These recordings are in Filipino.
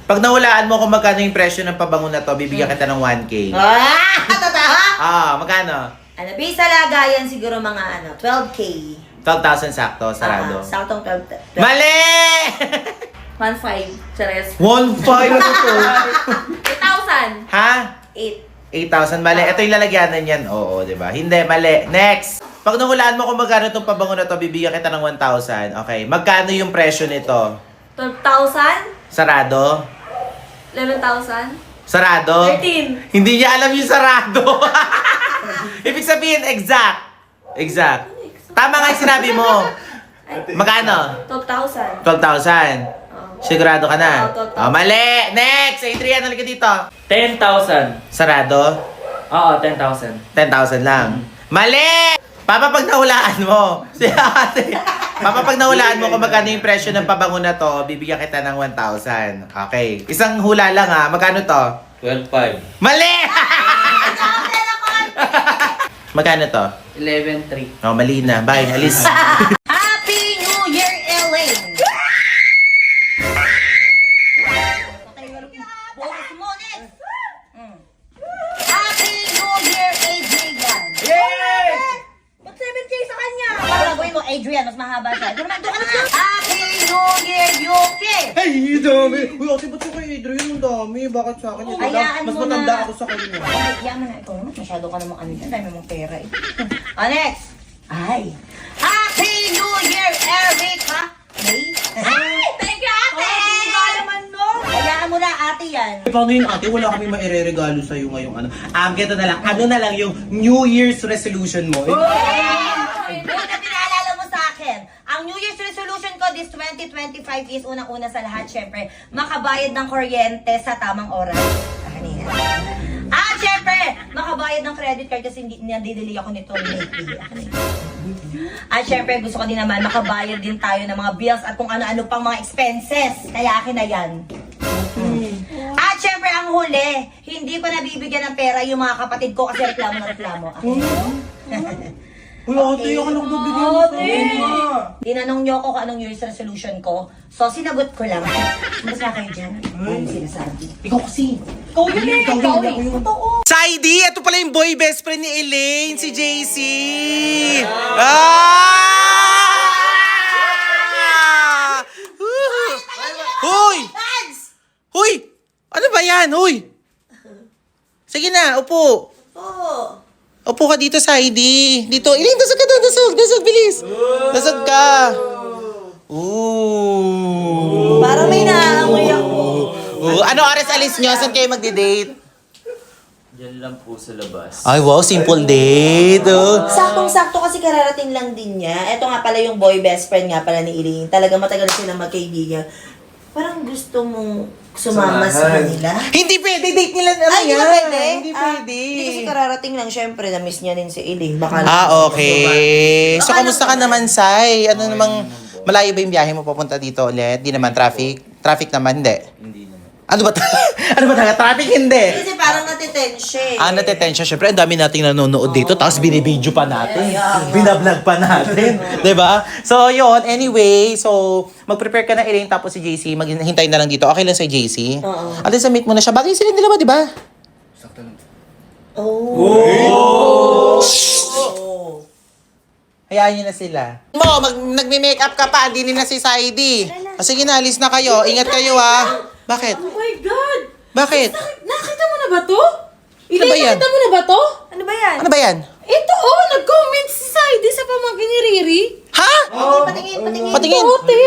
Pag nahulaan mo kung magkano yung presyo ng pabango na to, bibigyan kita ng 1K. Totoo? Magkano? Ano, base sa lagayan siguro mga 12K. 12,000 sakto, sarado. Saktong 12. Mali! 1.5. Chares. 1,500 to. 8,000. Ha? 8. 8,000, mali. Ito yung lalagyanan yan. Oo, di ba? Hindi, mali. Next. Pag nahulaan mo kung magkano itong pabango na to, bibigyan kita ng 1,000. Okay. Magkano yung presyo nito? 12,000. Sarado? 11,000. Sarado? 13. Hindi niya alam yung sarado. Ibig sabihin, exact. Exact. Tama nga yung sinabi mo. Magkano? 12,000. 12,000. Sigurado ka na? Oo, 12,000. Mali! Next! Adrian, halika dito. 10,000. Sarado? Oo, 10,000. 10,000 lang. Mali! Papa, pag nahulaan mo. Si ate. Papa, pag nahulaan mo kung magkano yung presyo ng pabango na to, bibigyan kita ng 1,000. Okay. Isang hula lang ha. Magkano to? 12,500. Mali! Magkano to? 11,300. Oh, mali na. Bye. Alis. Happy New Year, Elaine! Bonus mo, next! Happy New Year, Adrian! Yay! Ba't 7K sa kanya? Para gawin mo, Adrian, mas mahaba siya. Doon ka na nga. Happy New Year, Yuki! Ay, dami. Uy, ate, ba't yung kay Adrian ang dami? Bakit sa akin? Hayaan Mas mo matanda na. ako sa kanya. Ay, yan mo na. Ikaw naman, masyado ka namang ano yan. Dami mong pera eh. Next! Ay! Happy New Year, Erica! May? Ay! Thank you, ate! Oh, naman no! Hayaan mo na, ate yan. Paano yun, ate? Wala kami maire-regalo sa'yo ngayong ano. Ganito na lang. Ano na lang yung New Year's resolution mo? Buti na pinaalala mo sa akin. Ang New Year's resolution ko this 2025 is unang-una sa lahat, syempre, makabayad ng kuryente sa tamang oras. Kanina. Syempre, makabayad ng credit card kasi hindi nadidili ako nito lately. Syempre, gusto ko din naman makabayad din tayo ng mga bills at kung ano-ano pang mga expenses. Kaya akin na yan. Syempre, ang huli, hindi ko nabibigyan ng pera yung mga kapatid ko kasi reklamo na reklamo. Uy, ate, ako lang bibigyan mo sa Tinanong niyo ako kung anong New Year's resolution ko. So, sinagot ko lang. Mas na kayo dyan. Ano sinasabi? Ikaw kasi. Ikaw yun eh! Ikaw yun! Totoo! Saidi, ito pala yung boy best friend ni Elaine, si JC. Huy! Huy! Ano ba yan? Huy! Sige na, upo. Oo! Upo ka dito, Saidi. Dito. Elaine, dasog ka doon. Dasog, bilis. Dasog ka. Ooh. Parang may naamoy ako. Ano oras alis nyo? Saan kayo magdi-date? Diyan lang po sa labas. Ay, wow. Simple date. Saktong-sakto kasi kararating lang din niya. Ito nga pala yung boy best friend nga pala ni Elaine. Talaga matagal silang magkaibigan. Parang gusto mong sumama sa kanila. Hindi pwede. Date nila na Ay, hindi yan. na pwede? Hindi pwede. Hindi kasi kararating lang. Syempre, na-miss niya din si Elaine. Baka Okay. So, Baka kamusta ka naman, Sai? Ano namang malayo ba yung biyahe mo papunta dito ulit? Di naman traffic? Traffic naman, hindi. Hindi naman. Ano ba ano ba talaga? Traffic, hindi. Kasi parang natitensya eh. Natetensya. Siyempre, ang dami nating nanonood dito. Tapos binibidyo pa natin. Binablog pa natin. Diba? So, yun. Anyway, so, mag-prepare ka na, Elaine, tapos si JC. Maghintay na lang dito. Okay lang sa JC? Oo. At least, meet mo na siya. Bagay sila nila ba, diba? Oh. Hayaan nyo na sila. Mo, nagme-makeup ka pa. Hindi na si Saidi. Sige na, alis na kayo. Ingat kayo, ha? Bakit? Oh my God! Bakit? Nakita mo na ba to? Ano ba yan? Nakita mo na ba to? Ano ba yan? Ano ba yan? Ito nag-comment si Saidi sa pamangkin ni Riri. Ha? Patingin, patingin. Patingin. Ote,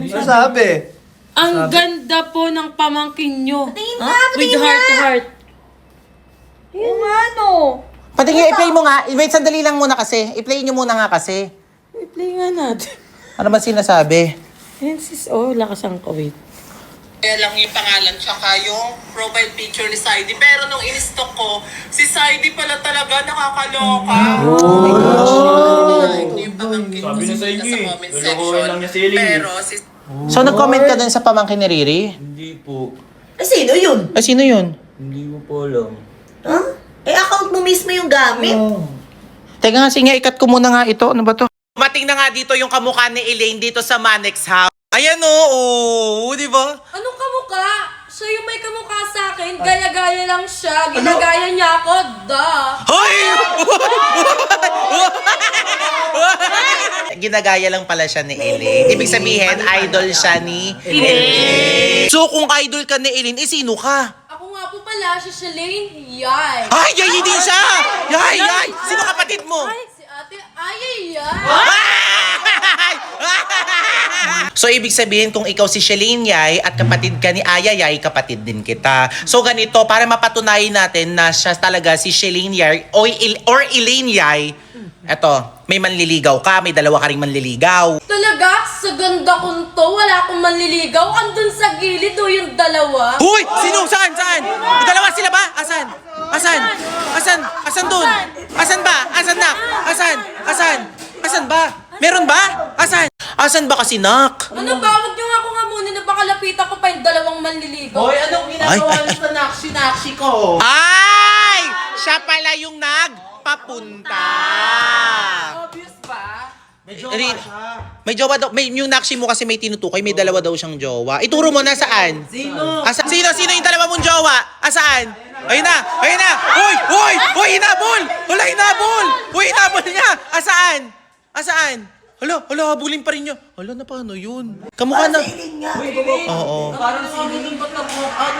Ano sabi? Ang ganda po ng pamangkin nyo. Patingin Ha? ka, With patingin heart to ka. heart. Oo nga, no. Patingin, i-play mo nga. Wait, sandali lang muna kasi. I-play nyo muna nga kasi. I-play nga natin. Ano ba sinasabi? Ayan sis, lakas ang wait. Kaya lang yung pangalan tsaka yung profile picture ni Saidi. Pero nung in-stock ko, si Saidi pala talaga nakakaloka. Oh my gosh. Yung pamangkin ko Sabi na sa inyo sa eh. comment Lulukuhin section. lang niya si Eileen eh. Pero si So, nag-comment ka dun sa pamangkin ni Riri? Hindi po. Sino yun? Sino yun? Hindi mo po alam. Ha? Account mo mismo yung gamit. Teka nga, sige, ikat ko muna nga ito. Ano ba to? Mating na nga dito yung kamukha ni Elaine dito sa Manex House. Ayan o, di ba? Anong kamukha? gaya-gaya lang siya. Ginagaya niya ako, Hoy! Ginagaya lang pala siya ni Elaine. Ibig sabihin, idol siya ni Elaine. So, kung idol ka ni Elaine, sino ka? Ako nga po pala, si Shalane. Yay! Ay, yay din siya! Yay, yay! Sino kapatid mo? Ay, si ate, ay, yay! So, ibig sabihin, kung ikaw si Shalane Yay at kapatid ka ni Aya Yay, kapatid din kita. So, ganito, para mapatunayan natin na siya talaga si Shalane Yay or Elaine Yay, eto, may manliligaw ka, may dalawa ka ring manliligaw. Talaga, sa ganda kong to, wala akong manliligaw. Andun sa gilid o yung dalawa. Huy! Sino? Saan? Saan? Yung dalawa sila ba? Asan? Asan? Asan? Asan dun? Asan ba? Asan na? Asan? Asan? Asan ba? Meron ba? Asan? Asan ba kasi, Nak? Ano ba? Huwag niyo nga ako nga muna na baka lapitan ko pa yung dalawang manliligaw. Hoy, anong ginagawa Ay, niyo sa nakshi ko? Ay! Siya pala yung nagpapunta. Obvious ba? May jowa daw. Yung nakshi mo kasi may tinutukoy. May dalawa daw siyang jowa. Ituro mo na saan? Sino? Sino? Sino yung dalawa mong jowa? Asaan? Ayun na! Ayun na! Hoy! Hoy! Hoy! Hinabol! Hala! Hinabol! Hoy! Hinabol niya! Asaan? Asaan? Hala! Hala! Habulin pa rin niya. Hala na paano yun? Kamukha na. Oo. Parang sino dun ba't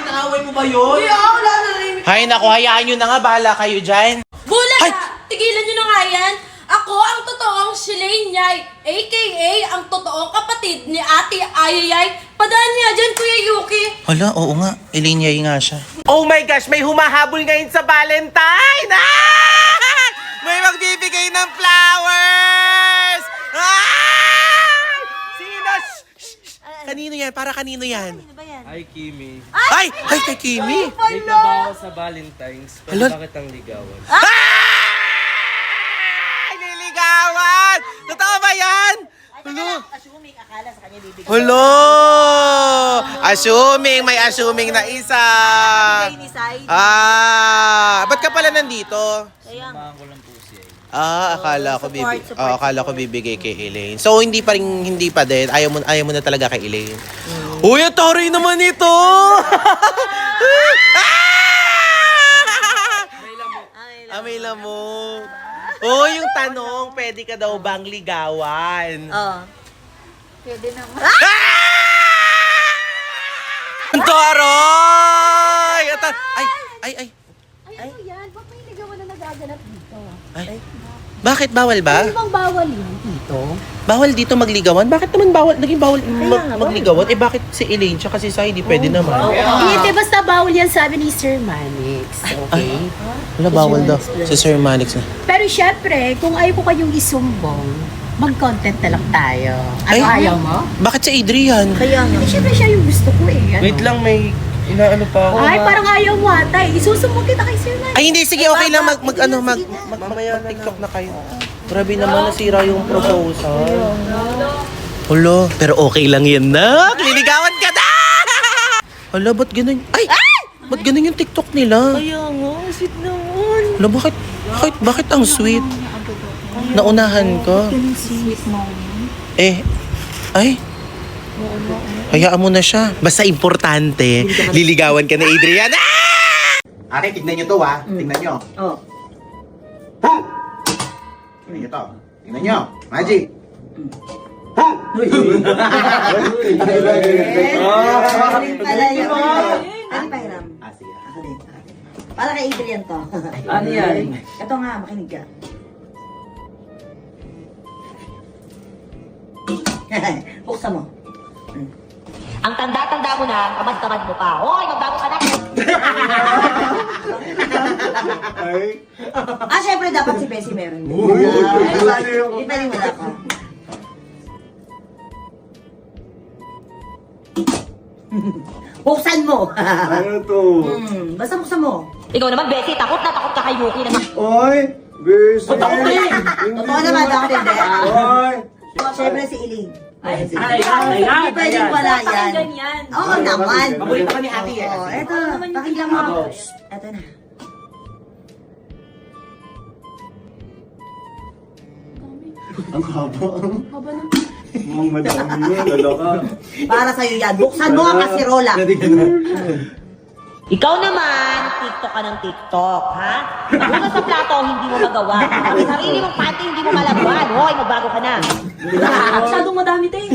naaway mo ba yun? Wala na rin. Hay nako, hayaan nyo na nga. Bahala kayo dyan. Bula Ay! na! Tigilan nyo na nga yan! Ako ang totoong Shalane Yay, a.k.a. ang totoong kapatid ni Ate Ayayay. Padaan niya dyan, Kuya Yuki. Hala, oo nga. Elaine Yay nga siya. Oh my gosh, may humahabol ngayon sa Valentine! Ah! May magbibigay ng flowers! Ah! Sino? Shh, shh, shh. Kanino yan? Para kanino yan? Hi, Kimi. Ay! Ay, kay Kimi! May trabaho sa Valentine's. Hello? Bakit ang ligawan? Ay! Niligawan! Totoo ba yan? Hello? Assuming, akala sa kanya bibigay. Hello! Assuming, may assuming na isa. Ni Sai. Ba't ka pala nandito? Kaya, Samahan ko lang po siya. Akala ko Support. akala ko bibigay kay Elaine. So hindi pa din. Ayaw mo na talaga kay Elaine. Uy, ang taray naman ito. May lamok. Oh, yung tanong, pwede ka daw bang ligawan? oh. Ang taray! Ay. Ano yan? Ba't may ligawan na nagaganap dito? Ay. Bakit bawal ba? Ano bang bawal yun dito? Bawal dito magligawan? Bakit naman naging bawal magligawan? Eh bakit si Elaine tsaka si Saidi pwede naman? Hindi, basta bawal yan sabi ni Sir Manix. Okay? Wala bawal daw. Si Sir Manix na. Pero syempre, kung ayaw ko kayong isumbong, mag-content na lang tayo. Ano Ay. ayaw mo? Bakit si Adrian? Kaya nga. Eh, syempre siya yung gusto ko eh. Ano? Wait lang, may inaano pa ako. Ay, parang ayaw mo ata eh. Isusumbong kita kay Sir Manix. Ay hindi, sige, okay lang mag-TikTok na kayo. Grabe naman nasira yung proposal. Hulo, pero okay lang yan na. Liligawan ka na! Hala, ba't ganun? Ay! Ba't ganun yung TikTok nila? Kaya nga, sweet naman. Hala, bakit ang sweet? Naunahan ka? Sweet mo. Ay! Hayaan mo na siya. Basta importante, liligawan ka na, Adrian. Ate, tignan nyo to ha. Tignan nyo. Oh. Tignan nyo to. Tignan nyo. Magic. Pala yun. Ano pa, Hiram? Ah, sige. Ako din. Para kay Adrian to. Ano yan? Ito nga, makinig ka. Buksan mo. Ang tanda-tanda mo na, kamad-kamad mo pa. Hoy, magbago ka na. Syempre dapat si Bessie meron. Hindi pwedeng wala ka. Buksan mo. Ano to? Basta buksan mo. Ikaw naman, Bessie, takot ka kay Yuki naman. Oy! Busy! Totoo naman, bakit hindi? Oy! Siyempre si Elaine. Ay, Hindi pwedeng wala yan. Oo naman. Paborito ka ni ate eh. Oo, eto, pakinggan mo. Eto na. Ang haba. Mga madami yun, lalo ka. Para sa'yo yan. Buksan mo ang kasirola. Ikaw naman, TikTok ka ng TikTok, ha? Maghugas sa plato, hindi mo magawa. Pati sarili mong panty, hindi mo malagwan. Hoy, magbago ka na. Masyadong madami tayo.